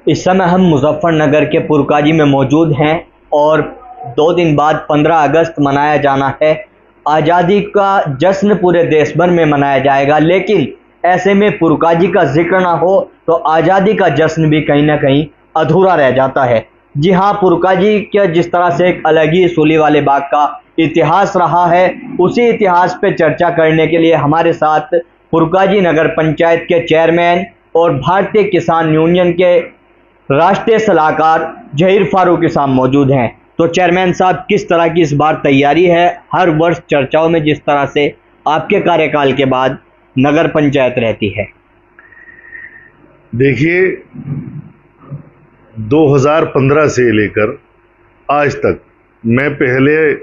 इस समय हम मुजफ्फरनगर के पुरकाजी में मौजूद हैं और 2 दिन बाद 15 अगस्त मनाया जाना है। आज़ादी का जश्न पूरे देश भर में मनाया जाएगा, लेकिन ऐसे में पुरकाजी का जिक्र ना हो तो आज़ादी का जश्न भी कहीं ना कहीं अधूरा रह जाता है। जी हाँ, पुरकाजी का जिस तरह से एक अलग ही सूली वाले बाग का इतिहास रहा है, उसी इतिहास पे चर्चा करने के लिए हमारे साथ पुरकाजी नगर पंचायत के चेयरमैन और भारतीय किसान यूनियन के राष्ट्रीय सलाहकार जहीर फारूकी साहब मौजूद हैं। तो चेयरमैन साहब, किस तरह की इस बार तैयारी है? हर वर्ष चर्चाओं में जिस तरह से आपके कार्यकाल के बाद नगर पंचायत रहती है। देखिए, 2015 से लेकर आज तक, मैं पहले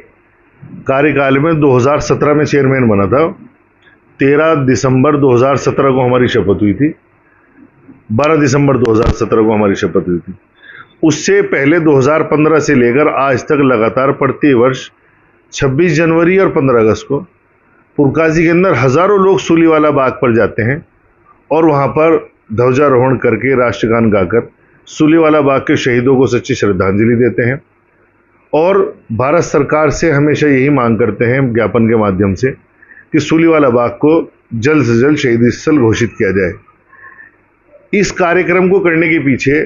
कार्यकाल में 2017 में चेयरमैन बना था। 13 दिसंबर 2017 को हमारी शपथ हुई थी। 12 दिसंबर 2017 को हमारी शपथ हुई थी। उससे पहले 2015 से लेकर आज तक लगातार प्रति वर्ष 26 जनवरी और 15 अगस्त को पुरकाजी के अंदर हजारों लोग सूलीवाला बाग पर जाते हैं और वहां पर ध्वजारोहण करके राष्ट्रगान गाकर सूलीवाला बाग के शहीदों को सच्ची श्रद्धांजलि देते हैं और भारत सरकार से हमेशा यही मांग करते हैं ज्ञापन के माध्यम से कि सूलीवाला बाग को जल्द से जल्द शहीदी स्थल घोषित किया जाए। इस कार्यक्रम को करने के पीछे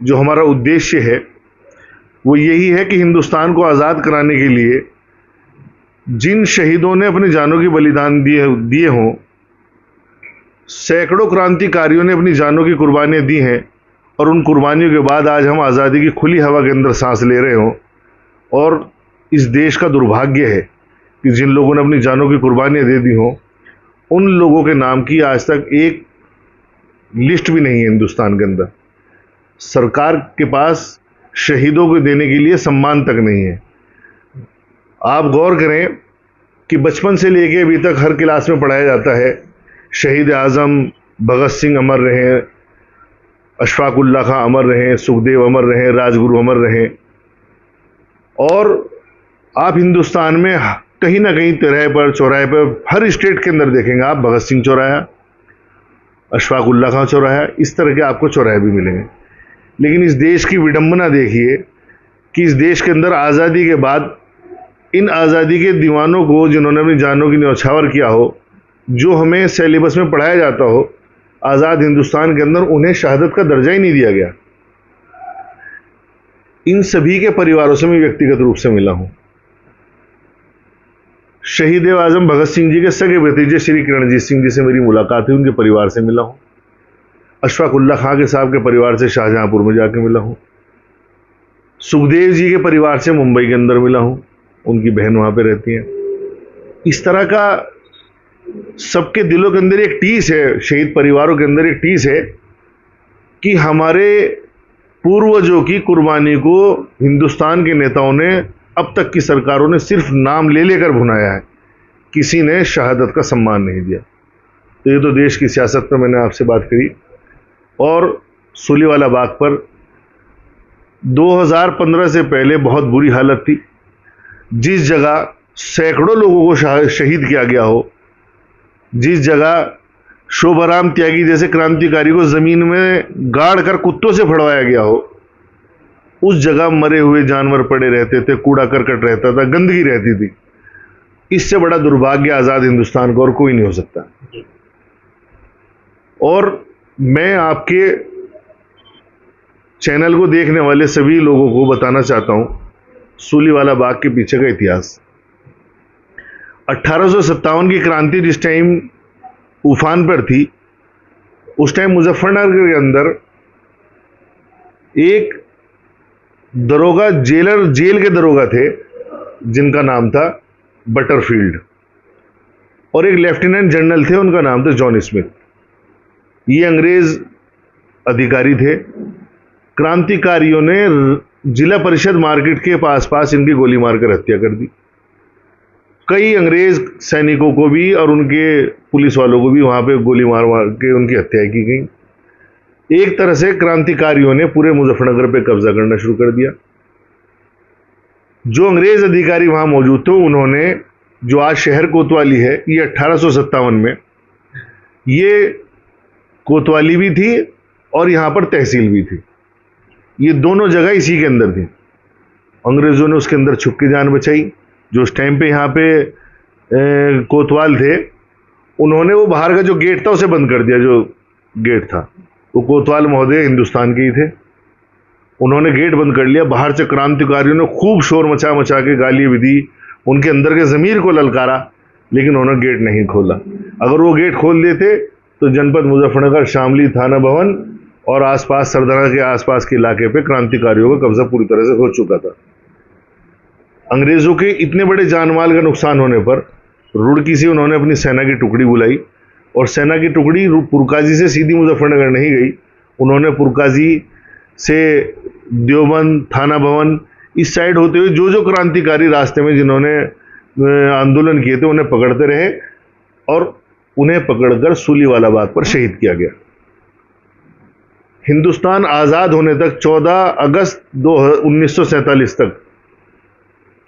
जो हमारा उद्देश्य है वो यही है कि हिंदुस्तान को आज़ाद कराने के लिए जिन शहीदों ने अपनी जानों की बलिदान दिए हों, सैकड़ों क्रांतिकारियों ने अपनी जानों की कुर्बानियां दी हैं और उन कुर्बानियों के बाद आज हम आज़ादी की खुली हवा के अंदर सांस ले रहे हों, और इस देश का दुर्भाग्य है कि जिन लोगों ने अपनी जानों की कुर्बानियां दे दी हों, उन लोगों के नाम की आज तक एक लिस्ट भी नहीं है हिंदुस्तान के अंदर। सरकार के पास शहीदों को देने के लिए सम्मान तक नहीं है। आप गौर करें कि बचपन से लेके अभी तक हर क्लास में पढ़ाया जाता है शहीद आज़म भगत सिंह अमर रहें, अशफाक उल्लाह खां अमर रहें, सुखदेव अमर रहें, राजगुरु अमर रहें। और आप हिंदुस्तान में कहीं ना कहीं तिरहे पर, चौराहे पर, हर स्टेट के अंदर देखेंगे आप भगत सिंह चौराहा, अशफाक उल्लाह खां चौराहा, इस तरह के आपको चौराहे भी मिलेंगे। लेकिन इस देश की विडंबना देखिए कि इस देश के अंदर आज़ादी के बाद इन आज़ादी के दीवानों को, जिन्होंने अपनी जानों की न्यौछावर किया हो, जो हमें सिलेबस में पढ़ाया जाता हो, आज़ाद हिंदुस्तान के अंदर उन्हें शहादत का दर्जा ही नहीं दिया गया। इन सभी के परिवारों से मैं व्यक्तिगत रूप से मिला हूं। शहीद आज़म भगत सिंह जी के सगे भतीजे श्री किरणजीत सिंह जी से मेरी मुलाकात हुई, उनके परिवार से मिला हूं। अशफाक उल्लाह खां के साहब के परिवार से शाहजहांपुर में जाके मिला हूं। सुखदेव जी के परिवार से मुंबई के अंदर मिला हूं, उनकी बहन वहां पे रहती हैं। इस तरह का सबके दिलों के अंदर एक टीस है, शहीद परिवारों के अंदर एक टीस है कि हमारे पूर्वजों की कुर्बानी को हिंदुस्तान के नेताओं ने, अब तक की सरकारों ने सिर्फ नाम ले लेकर भुनाया है, किसी ने शहादत का सम्मान नहीं दिया। तो ये तो देश की सियासत पर मैंने आपसे बात करी। और सूलीवाला बाग पर 2015 से पहले बहुत बुरी हालत थी। जिस जगह सैकड़ों लोगों को शहीद किया गया हो, जिस जगह शोभाराम त्यागी जैसे क्रांतिकारी को जमीन में गाड़ कर कुत्तों से फड़वाया गया हो, उस जगह मरे हुए जानवर पड़े रहते थे, कूड़ा करकट रहता था, गंदगी रहती थी। इससे बड़ा दुर्भाग्य आज़ाद हिंदुस्तान को और कोई नहीं हो सकता। और मैं आपके चैनल को देखने वाले सभी लोगों को बताना चाहता हूं सूलीवाला बाग के पीछे का इतिहास। 1857 की क्रांति जिस टाइम उफान पर थी, उस टाइम मुजफ्फरनगर के अंदर एक दरोगा, जेल के दरोगा थे जिनका नाम था बटरफील्ड, और एक लेफ्टिनेंट जनरल थे, उनका नाम था जॉन स्मिथ। ये अंग्रेज अधिकारी थे। क्रांतिकारियों ने जिला परिषद मार्केट के पास इनकी गोली मारकर हत्या कर दी। कई अंग्रेज सैनिकों को भी और उनके पुलिस वालों को भी वहां पे गोली मार के उनकी हत्या की गई। एक तरह से क्रांतिकारियों ने पूरे मुजफ्फरनगर पे कब्जा करना शुरू कर दिया। जो अंग्रेज अधिकारी वहां मौजूद थे, उन्होंने, जो आज शहर कोतवाली है, ये 1857 में ये कोतवाली भी थी और यहां पर तहसील भी थी। ये दोनों जगह इसी के अंदर थी। अंग्रेज़ों ने उसके अंदर छुप के जान बचाई। जो उस टाइम पे यहाँ पे कोतवाल थे, उन्होंने वो बाहर का जो गेट था उसे बंद कर दिया। जो गेट था वो कोतवाल महोदय हिंदुस्तान के ही थे, उन्होंने गेट बंद कर लिया। बाहर से क्रांतिकारियों ने खूब शोर मचा मचा के गाली भी दी, उनके अंदर के ज़मीर को ललकारा, लेकिन उन्होंने गेट नहीं खोला। अगर वो गेट खोल देते तो जनपद मुजफ्फरनगर, शामली, थाना भवन और आसपास सरदाना के आसपास के इलाके पे क्रांतिकारियों का कब्जा पूरी तरह से हो चुका था। अंग्रेज़ों के इतने बड़े जानमाल का नुकसान होने पर रुड़की से उन्होंने अपनी सेना की टुकड़ी बुलाई, और सेना की टुकड़ी पुरकाजी से सीधी मुजफ्फरनगर नहीं गई। उन्होंने पुरकाजी से देवबंद, थाना भवन, इस साइड होते हुए जो जो क्रांतिकारी रास्ते में जिन्होंने आंदोलन किए थे उन्हें पकड़ते रहे, और उन्हें पकड़कर सूलीवाला बाग पर शहीद किया गया। हिंदुस्तान आज़ाद होने तक 14 अगस्त 1947 तक,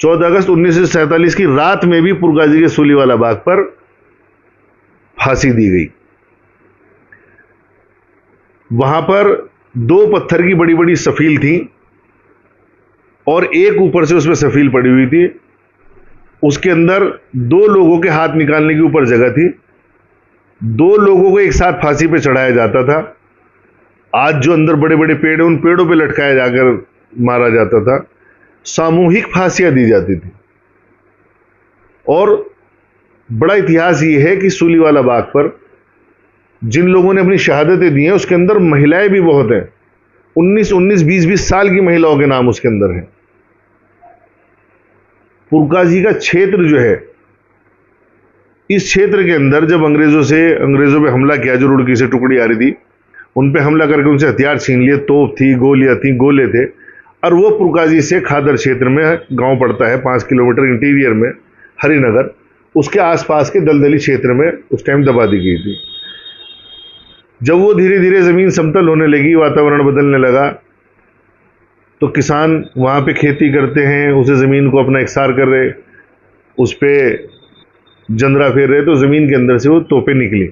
14 अगस्त 1947 की रात में भी पुरकाजी के सूलीवाला बाग पर फांसी दी गई। वहां पर 2 पत्थर की बड़ी बड़ी सफील थी और एक ऊपर से उसमें सफील पड़ी हुई थी। उसके अंदर 2 लोगों के हाथ निकालने की ऊपर जगह थी। 2 लोगों को एक साथ फांसी पे चढ़ाया जाता था। आज जो अंदर बड़े बड़े पेड़ हैं, उन पेड़ों पे लटकाया जाकर मारा जाता था। सामूहिक फांसियां दी जाती थी। और बड़ा इतिहास ये है कि सूलीवाला बाग पर जिन लोगों ने अपनी शहादतें दी हैं, उसके अंदर महिलाएं भी बहुत हैं। 19-19, 20-20 साल की महिलाओं के नाम उसके अंदर हैं। पुरकाजी का क्षेत्र जो है, इस क्षेत्र के अंदर जब अंग्रेजों पे हमला किया, जो रुड़की से टुकड़ी आ रही थी, उन पे हमला करके उनसे हथियार छीन लिए। तोप थी, गोलियां थी, गोले थे। और वो पुरकाजी से खादर क्षेत्र में गांव पड़ता है 5 किलोमीटर इंटीरियर में, हरिनगर, उसके आसपास के दलदली क्षेत्र में उस टाइम दबा दी गई थी। जब वो धीरे धीरे जमीन समतल होने लगी, वातावरण बदलने लगा, तो किसान वहां पे खेती करते हैं, उसे जमीन को अपना एकसार कर रहे, उस पे जंदरा फेर रहे, तो जमीन के अंदर से वो तोपें निकली।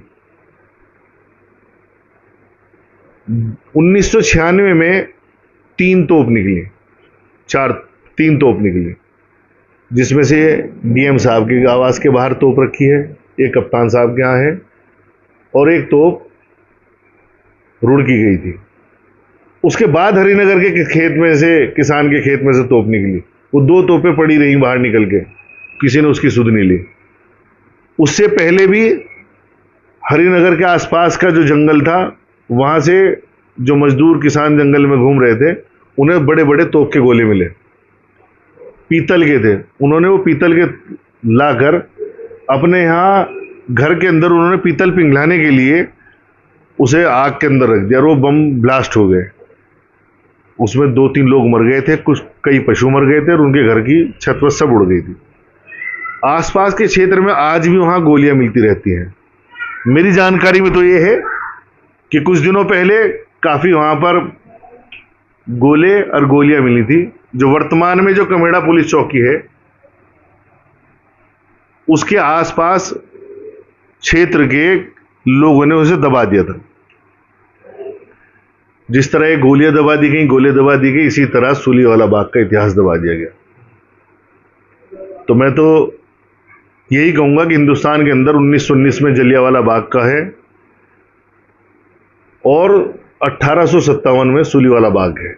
1996 में 3 तोप निकली, 3 तोप निकली, जिसमें से डीएम साहब के आवास के बाहर तोप रखी है, एक कप्तान साहब के यहाँ है, और एक तोप रुड़की गई थी। उसके बाद हरिनगर के खेत में से, किसान के खेत में से तोप निकली। वो 2 तोपें पड़ी रही बाहर निकल के, किसी ने उसकी सुध नहीं ली। उससे पहले भी हरिनगर के आसपास का जो जंगल था, वहां से जो मजदूर किसान जंगल में घूम रहे थे, उन्हें बड़े बड़े तोप के गोले मिले, पीतल के थे। उन्होंने वो पीतल के लाकर अपने यहाँ घर के अंदर उन्होंने पीतल पिघलाने के लिए उसे आग के अंदर रख दिया, और वो बम ब्लास्ट हो गए। उसमें 2-3 लोग मर गए थे, कई पशु मर गए थे, और उनके घर की छत पर सब उड़ गई थी। आसपास के क्षेत्र में आज भी वहां गोलियां मिलती रहती हैं। मेरी जानकारी में तो ये है कि कुछ दिनों पहले काफी वहां पर गोले और गोलियां मिली थी। जो वर्तमान में जो कमेड़ा पुलिस चौकी है, उसके आसपास क्षेत्र के लोगों ने उसे दबा दिया था। जिस तरह ये गोलियां दबा दी गई, गोले दबा दी गई, इसी तरह सूलीवाला बाग का इतिहास दबा दिया गया। तो मैं तो यही कहूंगा कि हिंदुस्तान के अंदर 1919 में जलियांवाला बाग का है, और 1857 में सूलीवाला बाग है।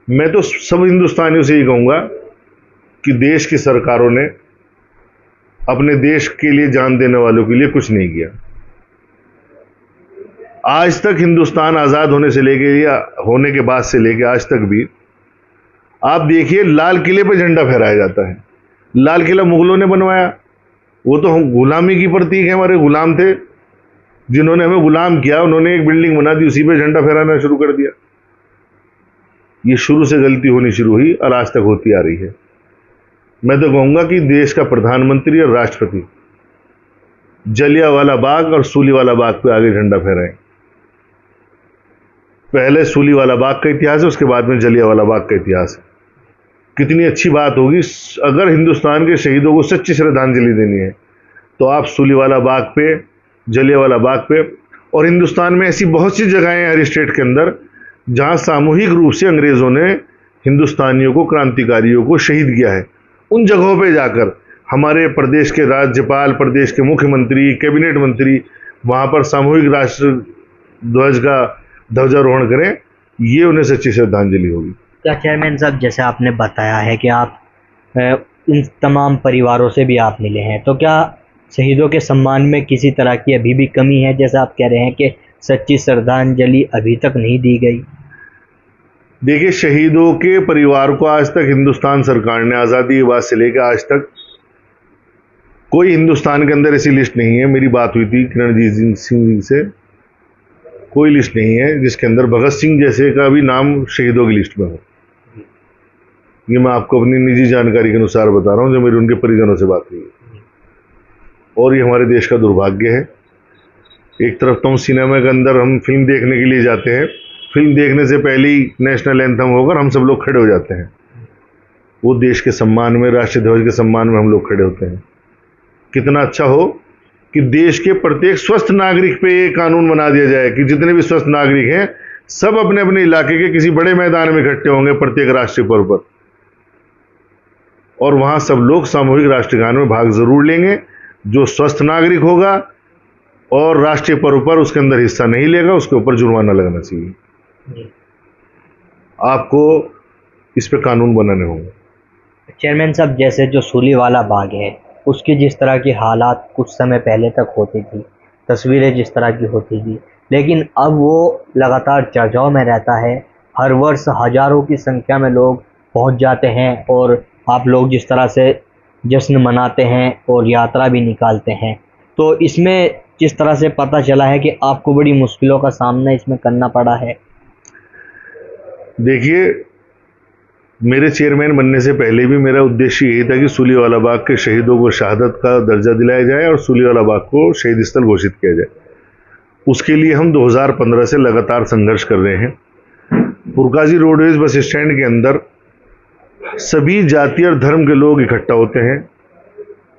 मैं तो सब हिंदुस्तानियों से यही कहूंगा कि देश की सरकारों ने अपने देश के लिए जान देने वालों के लिए कुछ नहीं किया। आज तक हिंदुस्तान आजाद होने से लेके, या होने के बाद से लेके आज तक भी आप देखिए, लाल किले पर झंडा फहराया जाता है। लाल किला मुगलों ने बनवाया, वो तो हम गुलामी की प्रतीक है, हमारे गुलाम थे जिन्होंने हमें गुलाम किया। उन्होंने एक बिल्डिंग बना दी, उसी पे झंडा फहराना शुरू कर दिया। ये शुरू से गलती होनी शुरू हुई और आज तक होती आ रही है। मैं तो कहूंगा कि देश का प्रधानमंत्री और राष्ट्रपति जलियांवाला बाग और सूलीवाला बाग पे आगे झंडा फहराएं। पहले सूलीवाला बाग का इतिहास है, उसके बाद में जलियांवाला बाग का इतिहास है। कितनी अच्छी बात होगी अगर हिंदुस्तान के शहीदों को सच्ची श्रद्धांजलि देनी है तो आप सूलीवाला बाग पे, जलियांवाला बाग पे, और हिंदुस्तान में ऐसी बहुत सी जगहें हैं हर स्टेट के अंदर जहां सामूहिक रूप से अंग्रेजों ने हिंदुस्तानियों को, क्रांतिकारियों को शहीद किया है। उन जगहों पे जाकर हमारे प्रदेश के राज्यपाल, प्रदेश के मुख्यमंत्री, कैबिनेट मंत्री वहां पर सामूहिक राष्ट्र ध्वज का ध्वजारोहण करें, ये उन्हें सच्ची श्रद्धांजलि होगी। क्या चेयरमैन साहब, जैसे आपने बताया है कि आप इन तमाम परिवारों से भी आप मिले हैं, तो क्या शहीदों के सम्मान में किसी तरह की अभी भी कमी है? जैसे आप कह रहे हैं कि सच्ची श्रद्धांजलि अभी तक नहीं दी गई। देखिए, शहीदों के परिवार को आज तक हिंदुस्तान सरकार ने आज़ादी के बाद से लेकर आज तक कोई हिंदुस्तान के अंदर ऐसी लिस्ट नहीं है। मेरी बात हुई थी किरणजीत सिंह से, कोई लिस्ट नहीं है जिसके अंदर भगत सिंह जैसे का भी नाम शहीदों की लिस्ट में हो। ये मैं आपको अपनी निजी जानकारी के अनुसार बता रहा हूँ, जो मेरी उनके परिजनों से बात हुई है। और ये हमारे देश का दुर्भाग्य है। एक तरफ तो हम सिनेमा के अंदर हम फिल्म देखने के लिए जाते हैं, फिल्म देखने से पहले ही नेशनल एंथम होकर हम सब लोग खड़े हो जाते हैं। वो देश के सम्मान में, राष्ट्रीय ध्वज के सम्मान में हम लोग खड़े होते हैं। कितना अच्छा हो कि देश के प्रत्येक स्वस्थ नागरिक पे ये कानून बना दिया जाए कि जितने भी स्वस्थ नागरिक हैं सब अपने अपने इलाके के किसी बड़े मैदान में इकट्ठे होंगे प्रत्येक राष्ट्रीय पर्व पर, और वहां सब लोग सामूहिक राष्ट्रगान में भाग जरूर लेंगे। जो स्वस्थ नागरिक होगा और राष्ट्रीय पर्व पर उसके अंदर हिस्सा नहीं लेगा, उसके ऊपर जुर्माना लगाना चाहिए। आपको इस पे कानून बनाने होंगे। चेयरमैन साहब, जैसे जो सूलीवाला बाग है, उसकी जिस तरह की हालात कुछ समय पहले तक होती थी, तस्वीरें जिस तरह की होती थी, लेकिन अब वो लगातार चर्चाओं में रहता है। हर वर्ष हजारों की संख्या में लोग पहुंच जाते हैं और आप लोग जिस तरह से जश्न मनाते हैं और यात्रा भी निकालते हैं, तो इसमें जिस तरह से पता चला है कि आपको बड़ी मुश्किलों का सामना इसमें करना पड़ा है। देखिए, मेरे चेयरमैन बनने से पहले भी मेरा उद्देश्य यही था कि सूलीवाला बाग के शहीदों को शहादत का दर्जा दिलाया जाए और सूलीवाला बाग को शहीद स्थल घोषित किया जाए। उसके लिए हम 2015 से लगातार संघर्ष कर रहे हैं। पुरकाजी रोडवेज बस स्टैंड के अंदर सभी जाति और धर्म के लोग इकट्ठा होते हैं,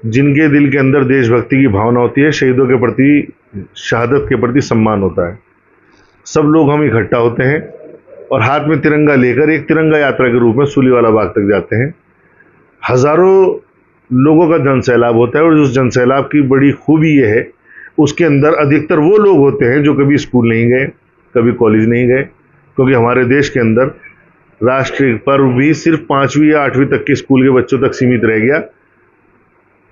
जिनके दिल के अंदर देशभक्ति की भावना होती है, शहीदों के प्रति, शहादत के प्रति सम्मान होता है। सब लोग हम इकट्ठा होते हैं और हाथ में तिरंगा लेकर एक तिरंगा यात्रा के रूप में सूलीवाला बाग तक जाते हैं। हजारों लोगों का जनसैलाब होता है और उस जनसैलाब की बड़ी खूबी यह है, उसके अंदर अधिकतर वो लोग होते हैं जो कभी स्कूल नहीं गए, कभी कॉलेज नहीं गए, क्योंकि हमारे देश के अंदर राष्ट्रीय पर्व भी सिर्फ 5वीं या 8वीं तक के स्कूल के बच्चों तक सीमित रह गया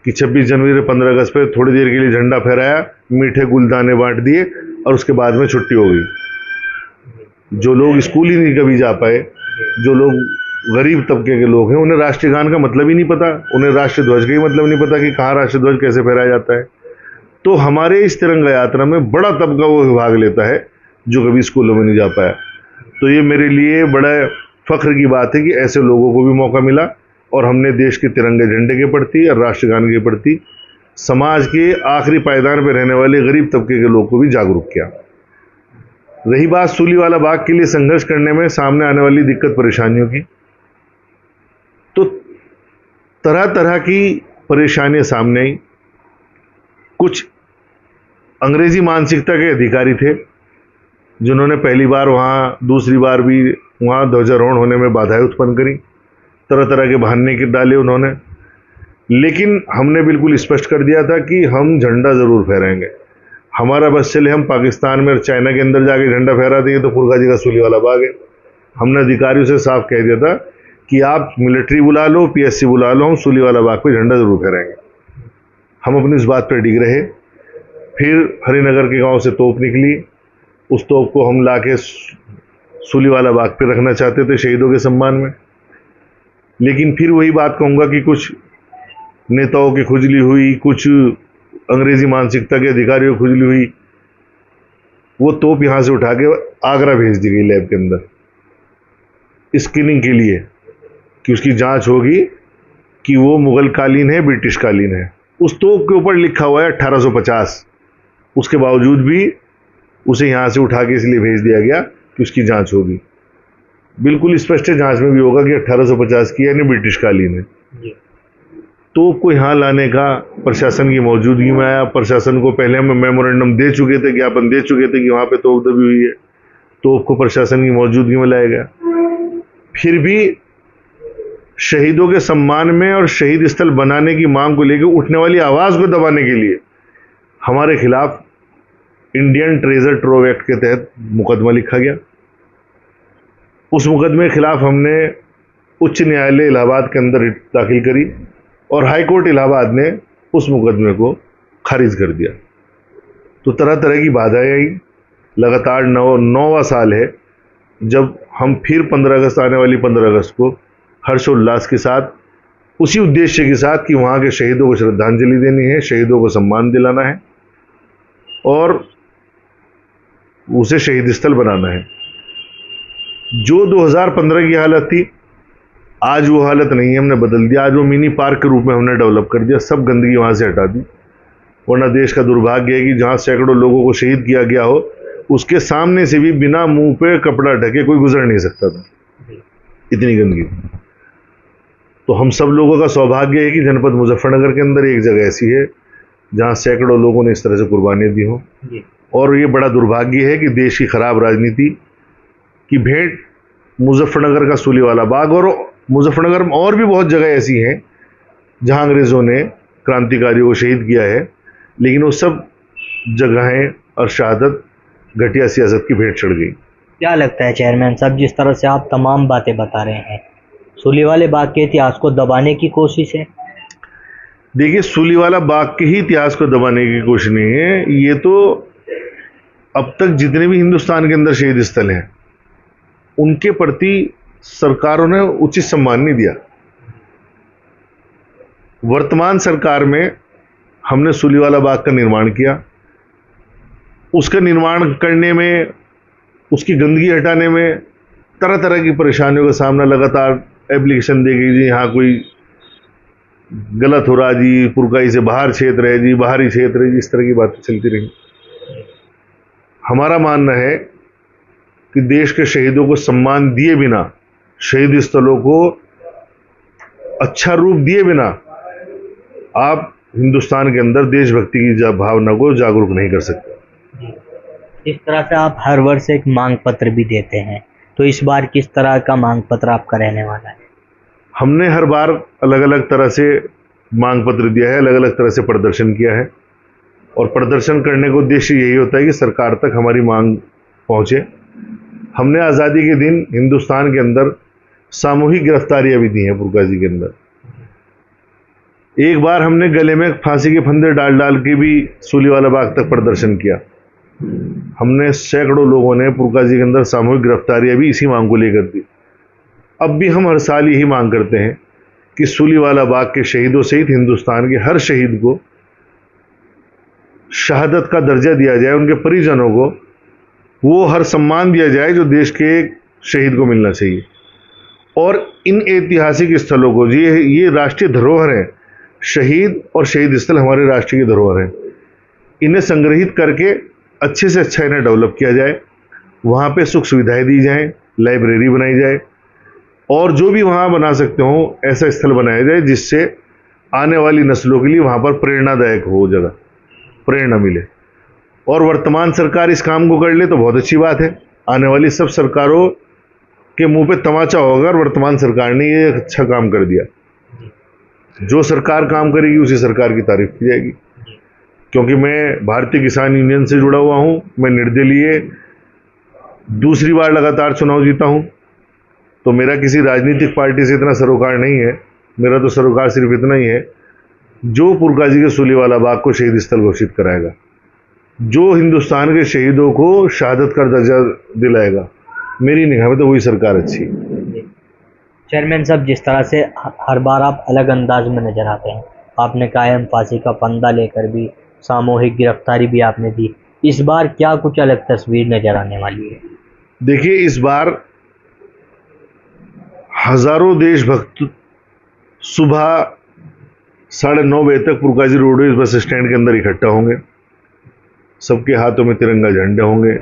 कि 26 जनवरी 15 अगस्त पर थोड़ी देर के लिए झंडा फहराया, मीठे गुलदाने बांट दिए और उसके बाद में छुट्टी हो गई। जो लोग स्कूल ही नहीं कभी जा पाए, जो लोग गरीब तबके के लोग हैं, उन्हें राष्ट्रीय गान का मतलब ही नहीं पता, उन्हें राष्ट्रीय ध्वज का ही मतलब नहीं पता कि कहाँ राष्ट्रीय ध्वज कैसे फहराया जाता है। तो हमारे इस तिरंगा यात्रा में बड़ा तबका वो भाग लेता है जो कभी स्कूलों में नहीं जा पाया। तो ये मेरे लिए बड़ा फख्र की बात है कि ऐसे लोगों को भी मौका मिला और हमने देश के तिरंगे झंडे के प्रति और राष्ट्रगान के प्रति समाज के आखिरी पायदान पर रहने वाले गरीब तबके के लोग को भी जागरूक किया। रही बात सूलीवाला बाग के लिए संघर्ष करने में सामने आने वाली दिक्कत परेशानियों की, तो तरह तरह की परेशानियां सामने आई। कुछ अंग्रेजी मानसिकता के अधिकारी थे जिन्होंने पहली बार वहाँ, दूसरी बार भी वहाँ ध्वजारोहण होने में बाधाएं उत्पन्न करी, तरह तरह के बहाने के डाले उन्होंने। लेकिन हमने बिल्कुल स्पष्ट कर दिया था कि हम झंडा जरूर फहराएंगे। हमारा बस चले हम पाकिस्तान में और चाइना के अंदर जाके झंडा फहरा देंगे तो पुरकाजी का सूलीवाला बाग है। हमने अधिकारियों से साफ कह दिया था कि आप मिलिट्री बुला लो, पीएससी बुला लो, हम सूलीवाला बाग पे झंडा जरूर फहराएंगे। हम अपनी इस बात पर डिग रहे। फिर हरिनगर के गांव से तोप निकली, उस तोप को हम लाके सूलीवाला बाग पे रखना चाहते थे शहीदों के सम्मान में। लेकिन फिर वही बात कहूँगा कि कुछ नेताओं की खुजली हुई, कुछ अंग्रेजी मानसिकता के अधिकारियों की खुजली हुई, वो तोप यहाँ से उठा के आगरा भेज दी गई लैब के अंदर स्क्रीनिंग के लिए कि उसकी जांच होगी कि वो मुगल कालीन है, ब्रिटिश कालीन है। उस तोप के ऊपर लिखा हुआ है 1850। उसके बावजूद भी उसे यहाँ से उठा के इसलिए भेज दिया गया कि उसकी जांच होगी। बिल्कुल स्पष्ट है, जांच में भी होगा कि 1850 की यानी ब्रिटिश कालीन है। तोप को यहाँ लाने का प्रशासन की मौजूदगी में आया। प्रशासन को पहले हम मेमोरेंडम दे चुके थे, ज्ञापन दे चुके थे कि वहाँ पे तोप दबी हुई है। तोप को प्रशासन की मौजूदगी में लाया गया। फिर भी शहीदों के सम्मान में और शहीद स्थल बनाने की मांग को लेकर उठने वाली आवाज को दबाने के लिए हमारे खिलाफ इंडियन ट्रेजर ट्रोव एक्ट के तहत मुकदमा लिखा गया। उस मुकदमे के खिलाफ हमने उच्च न्यायालय इलाहाबाद के अंदर रिट दाखिल करी और हाई कोर्ट इलाहाबाद ने उस मुकदमे को खारिज कर दिया। तो तरह तरह की बाधाएं आई। लगातार 9वां साल है जब हम फिर 15 अगस्त आने वाली 15 अगस्त को हर्षोल्लास के साथ उसी उद्देश्य के साथ कि वहाँ के शहीदों को श्रद्धांजलि देनी है, शहीदों को सम्मान दिलाना है और उसे शहीद स्थल बनाना है। जो 2015 की हालत थी आज वो हालत नहीं है, हमने बदल दिया। आज वो मिनी पार्क के रूप में हमने डेवलप कर दिया, सब गंदगी वहाँ से हटा दी। वरना देश का दुर्भाग्य है कि जहाँ सैकड़ों लोगों को शहीद किया गया हो उसके सामने से भी बिना मुंह पे कपड़ा ढके कोई गुजर नहीं सकता था, इतनी गंदगी। तो हम सब लोगों का सौभाग्य है कि जनपद मुजफ्फरनगर के अंदर एक जगह ऐसी है जहाँ सैकड़ों लोगों ने इस तरह से कुर्बानियां दी हों। और ये बड़ा दुर्भाग्य है कि देश की खराब राजनीति की भेंट मुजफ्फरनगर का सूलीवाला बाग और मुजफ्फरनगर में और भी बहुत जगह ऐसी हैं जहां अंग्रेजों ने क्रांतिकारियों को शहीद किया है, लेकिन वो सब जगहें और शहादत घटिया सियासत की भेंट चढ़ गई। क्या लगता है चेयरमैन साहब, जिस तरह से आप तमाम बातें बता रहे हैं, सूलीवाले बाग के इतिहास को दबाने की कोशिश है? देखिए, सूलीवाला बाग के ही इतिहास को दबाने की कोशिश नहीं है। ये तो अब तक जितने भी हिंदुस्तान के अंदर शहीद स्थल हैं उनके प्रति सरकारों ने उचित सम्मान नहीं दिया। वर्तमान सरकार में हमने सूलीवाला बाग का निर्माण किया। उसका निर्माण करने में, उसकी गंदगी हटाने में तरह तरह की परेशानियों का सामना, लगातार एप्लीकेशन दे गई जी यहाँ कोई गलत हो रहा जी, पुरकाई से बाहर क्षेत्र है जी, बाहरी क्षेत्र है जी, इस तरह की बातें चलती रही। हमारा मानना है कि देश के शहीदों को सम्मान दिए बिना, शहीद स्थलों को अच्छा रूप दिए बिना आप हिंदुस्तान के अंदर देशभक्ति की भावना को जागरूक नहीं कर सकते। इस तरह से आप हर वर्ष एक मांग पत्र भी देते हैं, तो इस बार किस तरह का मांग पत्र आपका रहने वाला है? हमने हर बार अलग अलग तरह से मांग पत्र दिया है, अलग अलग तरह से प्रदर्शन किया है और प्रदर्शन करने का उद्देश्य यही होता है कि सरकार तक हमारी मांग पहुंचे। हमने आज़ादी के दिन हिंदुस्तान के अंदर सामूहिक गिरफ्तारियां भी दी हैं। पुरका जी के अंदर एक बार हमने गले में फांसी के फंदे डाल डाल के भी सूलीवाला बाग तक प्रदर्शन किया। हमने सैकड़ों लोगों ने पुरका जी के अंदर सामूहिक गिरफ्तारियां भी इसी मांग को लेकर दी। अब भी हम हर साल यही मांग करते हैं कि सूलीवाला बाग के शहीदों सहित हिंदुस्तान के हर शहीद को शहादत का दर्जा दिया जाए, उनके परिजनों को वो हर सम्मान दिया जाए जो देश के एक शहीद को मिलना चाहिए। और इन ऐतिहासिक स्थलों को, ये राष्ट्रीय धरोहर हैं, शहीद और शहीद स्थल हमारे राष्ट्रीय धरोहर हैं, इन्हें संग्रहित करके अच्छे से अच्छा इन्हें डेवलप किया जाए, वहाँ पे सुख सुविधाएं दी जाएं, लाइब्रेरी बनाई जाए और जो भी वहाँ बना सकते हो ऐसा स्थल बनाया जाए जिससे आने वाली नस्लों के लिए वहाँ पर प्रेरणादायक हो, जगह प्रेरणा मिले। और वर्तमान सरकार इस काम को कर ले तो बहुत अच्छी बात है। आने वाली सब सरकारों के मुंह पे तमाचा होगा और वर्तमान सरकार ने ये अच्छा काम कर दिया। जो सरकार काम करेगी उसी सरकार की तारीफ की जाएगी। क्योंकि मैं भारतीय किसान यूनियन से जुड़ा हुआ हूँ, मैं निर्दलीय दूसरी बार लगातार चुनाव जीता हूँ, तो मेरा किसी राजनीतिक पार्टी से इतना सरोकार नहीं है। मेरा तो सरोकार सिर्फ इतना ही है, जो पुरका जी के सूलीवाला बाग को शहीद स्थल घोषित कराएगा, जो हिंदुस्तान के शहीदों को शहादत का दर्जा दिलाएगा, मेरी निगाह में तो वही सरकार अच्छी। चेयरमैन साहब, जिस तरह से हर बार आप अलग अंदाज में नजर आते हैं, आपने कायम फांसी का फंदा लेकर भी सामूहिक गिरफ्तारी भी आपने दी, इस बार क्या कुछ अलग तस्वीर नजर आने वाली है? देखिए, इस बार हजारों देशभक्त सुबह 9:30 बजे तक पुरकाजी रोडवेज बस स्टैंड के अंदर इकट्ठा होंगे। सबके हाथों में तिरंगा झंडे होंगे।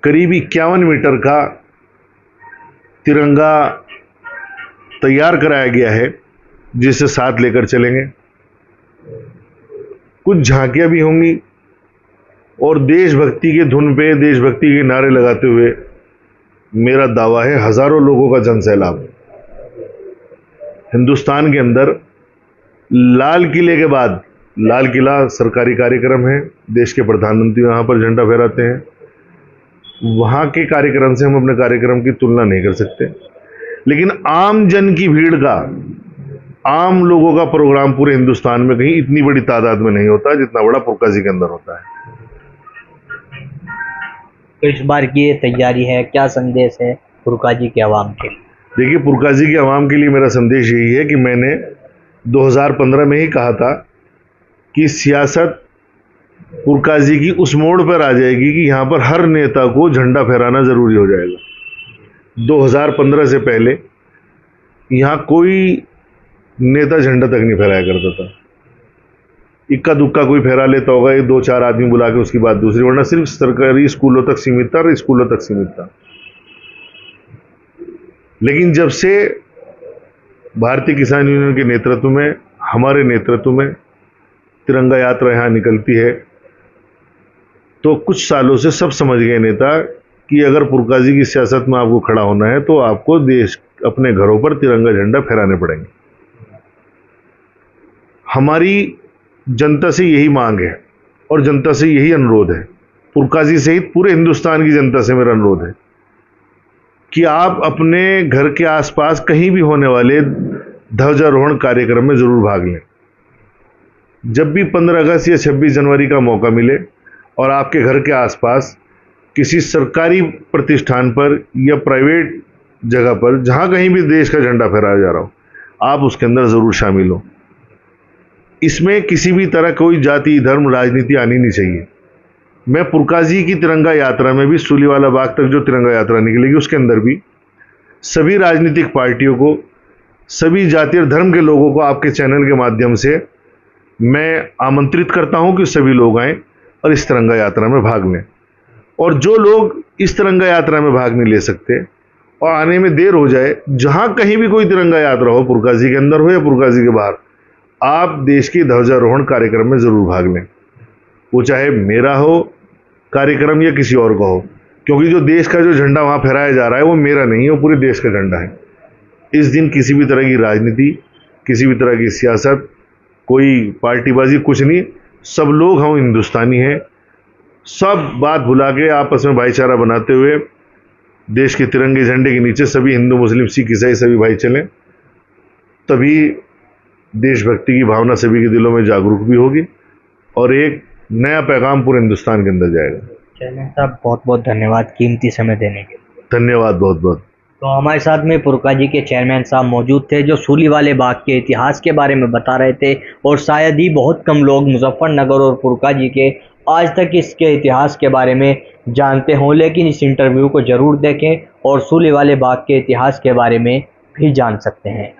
करीब 51 मीटर का तिरंगा तैयार कराया गया है जिसे साथ लेकर चलेंगे। कुछ झांकियां भी होंगी और देशभक्ति के धुन पे देशभक्ति के नारे लगाते हुए मेरा दावा है हजारों लोगों का जनसैलाब हिंदुस्तान के अंदर लाल किले के बाद, लाल किला सरकारी कार्यक्रम है, देश के प्रधानमंत्री वहाँ पर झंडा फहराते हैं, वहाँ के कार्यक्रम से हम अपने कार्यक्रम की तुलना नहीं कर सकते। लेकिन आम जन की भीड़ का, आम लोगों का प्रोग्राम पूरे हिंदुस्तान में कहीं इतनी बड़ी तादाद में नहीं होता जितना बड़ा पुरकाजी के अंदर होता है। तो इस बार की ये तैयारी है, क्या संदेश है पुरकाजी के अवाम के लिए? देखिए, पुरकाजी के अवाम के लिए मेरा संदेश यही है कि मैंने 2015 में ही कहा था कि सियासत पुरकाजी की उस मोड़ पर आ जाएगी कि यहाँ पर हर नेता को झंडा फहराना जरूरी हो जाएगा। 2015 से पहले यहाँ कोई नेता झंडा तक नहीं फहराया करता था। इक्का दुक्का कोई फहरा लेता होगा, ये 2-4 आदमी बुला के उसकी बात दूसरी, वरना सिर्फ सरकारी स्कूलों तक सीमित था और स्कूलों तक सीमित था। लेकिन जब से भारतीय किसान यूनियन के नेतृत्व में, हमारे नेतृत्व में तिरंगा यात्रा यहाँ निकलती है, तो कुछ सालों से सब समझ गए नेता कि अगर पुरकाजी की सियासत में आपको खड़ा होना है तो आपको देश अपने घरों पर तिरंगा झंडा फहराने पड़ेंगे। हमारी जनता से यही मांग है और जनता से यही अनुरोध है, पुरकाजी सहित पूरे हिंदुस्तान की जनता से मेरा अनुरोध है कि आप अपने घर के आसपास कहीं भी होने वाले ध्वजारोहण कार्यक्रम में जरूर भाग लें। जब भी 15 अगस्त या 26 जनवरी का मौका मिले और आपके घर के आसपास किसी सरकारी प्रतिष्ठान पर या प्राइवेट जगह पर जहां कहीं भी देश का झंडा फहराया जा रहा हो, आप उसके अंदर जरूर शामिल हो। इसमें किसी भी तरह कोई जाति, धर्म, राजनीति आनी नहीं चाहिए। मैं पुरकाजी की तिरंगा यात्रा में भी, सूलीवाला बाग तक जो तिरंगा यात्रा निकलेगी उसके अंदर भी सभी राजनीतिक पार्टियों को, सभी जाति और धर्म के लोगों को आपके चैनल के माध्यम से मैं आमंत्रित करता हूं कि सभी लोग आएं और इस तिरंगा यात्रा में भाग लें। और जो लोग इस तिरंगा यात्रा में भाग नहीं ले सकते और आने में देर हो जाए, जहां कहीं भी कोई तिरंगा यात्रा हो, पुरकाजी के अंदर हो या पुरकाजी के बाहर, आप देश की ध्वजारोहण कार्यक्रम में जरूर भाग लें। वो चाहे मेरा हो कार्यक्रम या किसी और का हो, क्योंकि जो देश का जो झंडा वहां फहराया जा रहा है वो मेरा नहीं है, वो पूरे देश का झंडा है। इस दिन किसी भी तरह की राजनीति, किसी भी तरह की सियासत, कोई पार्टीबाजी, कुछ नहीं। सब लोग हम हिंदुस्तानी हैं। सब बात भुला के आपस में भाईचारा बनाते हुए देश के तिरंगे झंडे के नीचे सभी हिंदू, मुस्लिम, सिख, ईसाई सभी भाई चलें, तभी देशभक्ति की भावना सभी के दिलों में जागरूक भी होगी और एक नया पैगाम पूरे हिंदुस्तान के अंदर जाएगा। चेयरमैन साहब, बहुत बहुत धन्यवाद कीमती समय देने के लिए। धन्यवाद बहुत बहुत। तो हमारे साथ में पुरकाजी के चेयरमैन साहब मौजूद थे, जो सूलीवाले बाग के इतिहास के बारे में बता रहे थे। और शायद ही बहुत कम लोग मुजफ्फरनगर और पुरकाजी के आज तक इसके इतिहास के बारे में जानते हों, लेकिन इस इंटरव्यू को ज़रूर देखें और सूलीवाले बाग के इतिहास के बारे में भी जान सकते हैं।